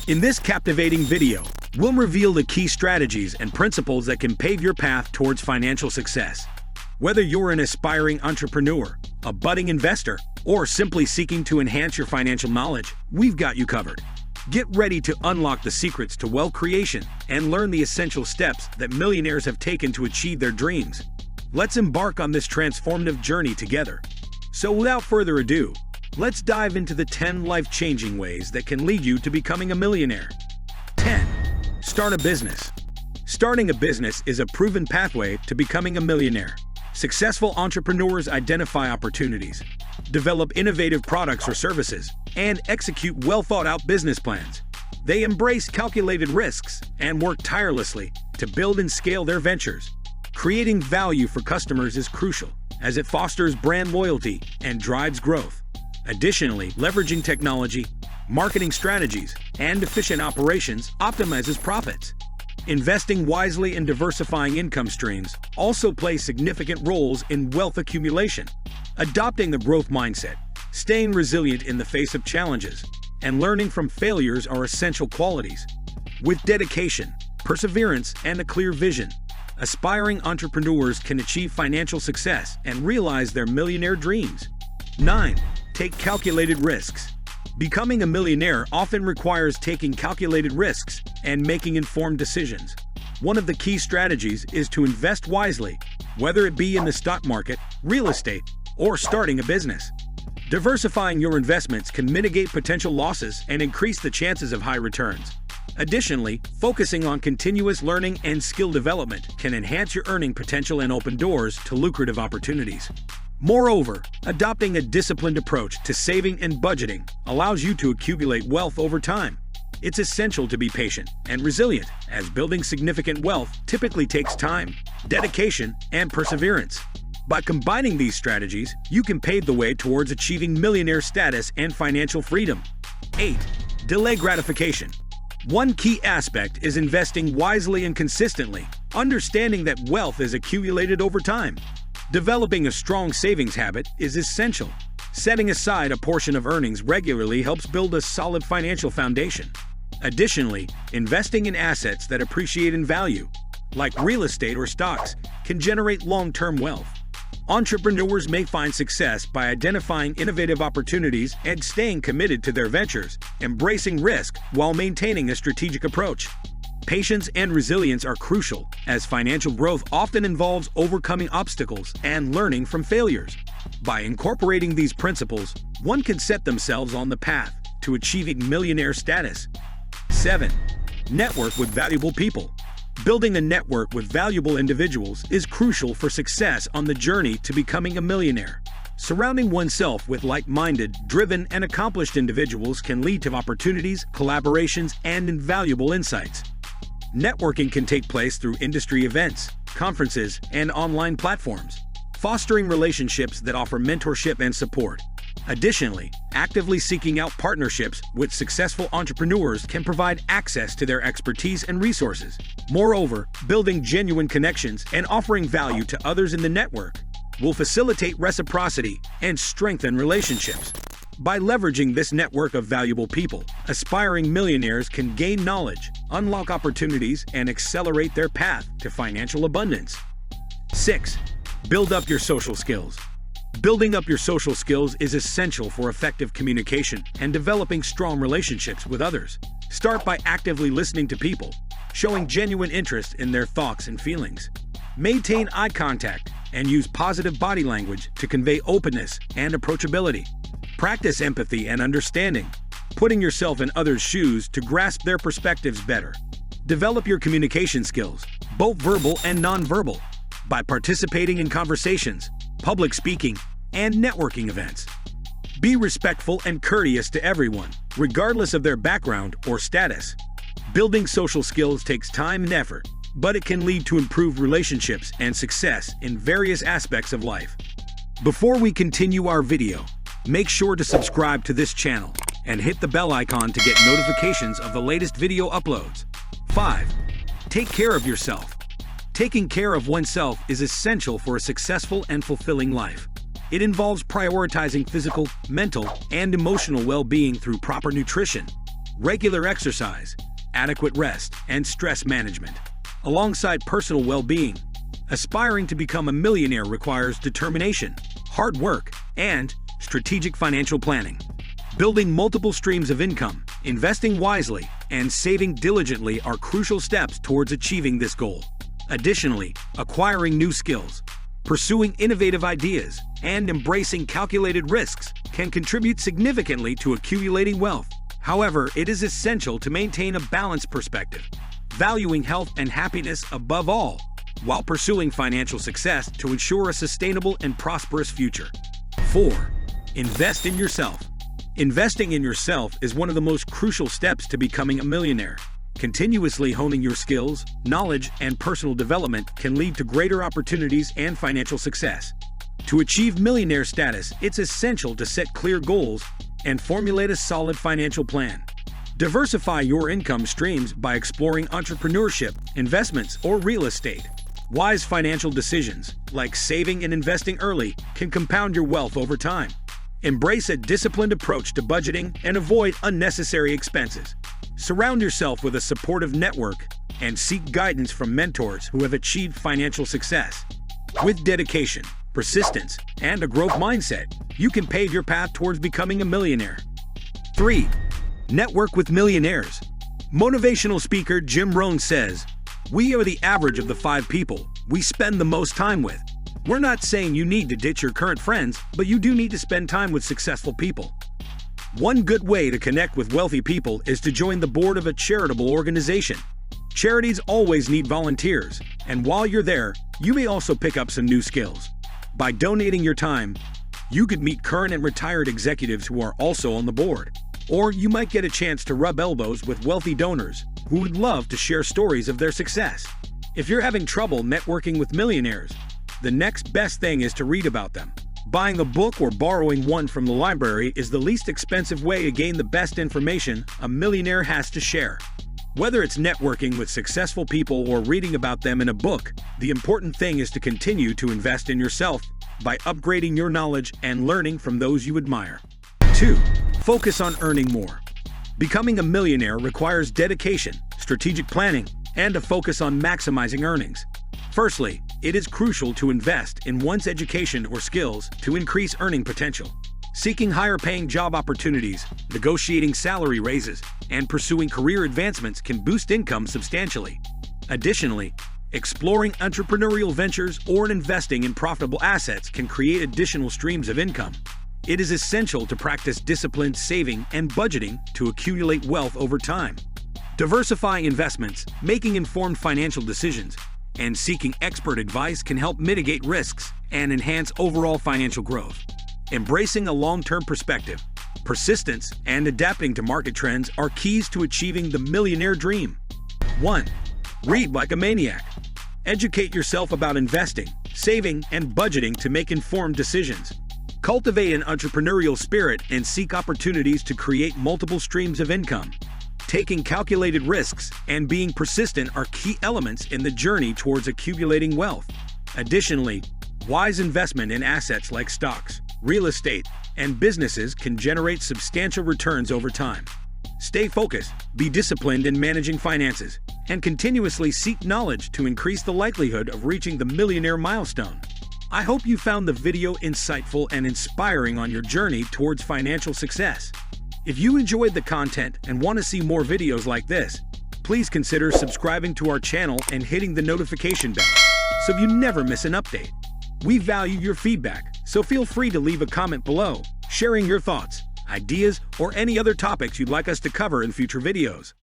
In this captivating video, we'll reveal the key strategies and principles that can pave your path towards financial success. Whether you're an aspiring entrepreneur, a budding investor, or simply seeking to enhance your financial knowledge, we've got you covered. Get ready to unlock the secrets to wealth creation and learn the essential steps that millionaires have taken to achieve their dreams. Let's embark on this transformative journey together. So without further ado, let's dive into the 10 life-changing ways that can lead you to becoming a millionaire. 10. Start a business. Starting a business is a proven pathway to becoming a millionaire. Successful entrepreneurs identify opportunities, develop innovative products or services, and execute well-thought-out business plans. They embrace calculated risks and work tirelessly to build and scale their ventures. Creating value for customers is crucial, as it fosters brand loyalty and drives growth. Additionally, leveraging technology, marketing strategies, and efficient operations optimizes profits. Investing wisely and diversifying income streams also play significant roles in wealth accumulation. Adopting the growth mindset, staying resilient in the face of challenges, and learning from failures are essential qualities. With dedication, perseverance, and a clear vision, aspiring entrepreneurs can achieve financial success and realize their millionaire dreams. 9. Take calculated risks. Becoming a millionaire often requires taking calculated risks and making informed decisions. One of the key strategies is to invest wisely, whether it be in the stock market, real estate, or starting a business. Diversifying your investments can mitigate potential losses and increase the chances of high returns. Additionally, focusing on continuous learning and skill development can enhance your earning potential and open doors to lucrative opportunities. Moreover, adopting a disciplined approach to saving and budgeting allows you to accumulate wealth over time. It's essential to be patient and resilient, as building significant wealth typically takes time, dedication, and perseverance. By combining these strategies, you can pave the way towards achieving millionaire status and financial freedom. 8. Delay gratification. One key aspect is investing wisely and consistently, understanding that wealth is accumulated over time. Developing a strong savings habit is essential. Setting aside a portion of earnings regularly helps build a solid financial foundation. Additionally, investing in assets that appreciate in value, like real estate or stocks, can generate long-term wealth. Entrepreneurs may find success by identifying innovative opportunities and staying committed to their ventures, embracing risk while maintaining a strategic approach. Patience and resilience are crucial, as financial growth often involves overcoming obstacles and learning from failures. By incorporating these principles, one can set themselves on the path to achieving millionaire status. 7. Network with valuable people. Building a network with valuable individuals is crucial for success on the journey to becoming a millionaire. Surrounding oneself with like-minded, driven, and accomplished individuals can lead to opportunities, collaborations, and invaluable insights. Networking can take place through industry events, conferences, and online platforms, fostering relationships that offer mentorship and support. Additionally, actively seeking out partnerships with successful entrepreneurs can provide access to their expertise and resources. Moreover, building genuine connections and offering value to others in the network will facilitate reciprocity and strengthen relationships. By leveraging this network of valuable people, aspiring millionaires can gain knowledge, unlock opportunities, and accelerate their path to financial abundance. 6. Build up your social skills. Building up your social skills is essential for effective communication and developing strong relationships with others. Start by actively listening to people, showing genuine interest in their thoughts and feelings. Maintain eye contact and use positive body language to convey openness and approachability. Practice empathy and understanding, putting yourself in others' shoes to grasp their perspectives better. Develop your communication skills, both verbal and nonverbal, by participating in conversations, public speaking, and networking events. Be respectful and courteous to everyone, regardless of their background or status. Building social skills takes time and effort, but it can lead to improved relationships and success in various aspects of life. Before we continue our video, make sure to subscribe to this channel and hit the bell icon to get notifications of the latest video uploads. 5. Take care of yourself. Taking care of oneself is essential for a successful and fulfilling life. It involves prioritizing physical, mental, and emotional well-being through proper nutrition, regular exercise, adequate rest, and stress management. Alongside personal well-being, aspiring to become a millionaire requires determination, hard work, and strategic financial planning. Building multiple streams of income, investing wisely, and saving diligently are crucial steps towards achieving this goal. Additionally, acquiring new skills, pursuing innovative ideas, and embracing calculated risks can contribute significantly to accumulating wealth. However, it is essential to maintain a balanced perspective, valuing health and happiness above all, while pursuing financial success to ensure a sustainable and prosperous future. 4. Invest in yourself. Investing in yourself is one of the most crucial steps to becoming a millionaire. Continuously honing your skills, knowledge, and personal development can lead to greater opportunities and financial success. To achieve millionaire status, it's essential to set clear goals and formulate a solid financial plan. Diversify your income streams by exploring entrepreneurship, investments, or real estate. Wise financial decisions, like saving and investing early, can compound your wealth over time. Embrace a disciplined approach to budgeting and avoid unnecessary expenses. Surround yourself with a supportive network and seek guidance from mentors who have achieved financial success. With dedication, persistence, and a growth mindset, you can pave your path towards becoming a millionaire. 3. Network with millionaires. Motivational speaker Jim Rohn says, "We are the average of the 5 people we spend the most time with." We're not saying you need to ditch your current friends, but you do need to spend time with successful people. One good way to connect with wealthy people is to join the board of a charitable organization. Charities always need volunteers, and while you're there, you may also pick up some new skills. By donating your time, you could meet current and retired executives who are also on the board. Or you might get a chance to rub elbows with wealthy donors who would love to share stories of their success. If you're having trouble networking with millionaires, the next best thing is to read about them. Buying a book or borrowing one from the library is the least expensive way to gain the best information a millionaire has to share. Whether it's networking with successful people or reading about them in a book, the important thing is to continue to invest in yourself by upgrading your knowledge and learning from those you admire. 2. Focus on earning more. Becoming a millionaire requires dedication, strategic planning, and a focus on maximizing earnings. Firstly, it is crucial to invest in one's education or skills to increase earning potential. Seeking higher-paying job opportunities, negotiating salary raises, and pursuing career advancements can boost income substantially. Additionally, exploring entrepreneurial ventures or investing in profitable assets can create additional streams of income. It is essential to practice disciplined saving and budgeting to accumulate wealth over time. Diversifying investments, making informed financial decisions, and seeking expert advice can help mitigate risks and enhance overall financial growth. Embracing a long-term perspective, persistence, and adapting to market trends are keys to achieving the millionaire dream. 1. Read like a maniac. Educate yourself about investing, saving, and budgeting to make informed decisions. Cultivate an entrepreneurial spirit and seek opportunities to create multiple streams of income. Taking calculated risks and being persistent are key elements in the journey towards accumulating wealth. Additionally, wise investment in assets like stocks, real estate, and businesses can generate substantial returns over time. Stay focused, be disciplined in managing finances, and continuously seek knowledge to increase the likelihood of reaching the millionaire milestone. I hope you found the video insightful and inspiring on your journey towards financial success. If you enjoyed the content and want to see more videos like this, please consider subscribing to our channel and hitting the notification bell so you never miss an update. We value your feedback, so feel free to leave a comment below, sharing your thoughts, ideas, or any other topics you'd like us to cover in future videos.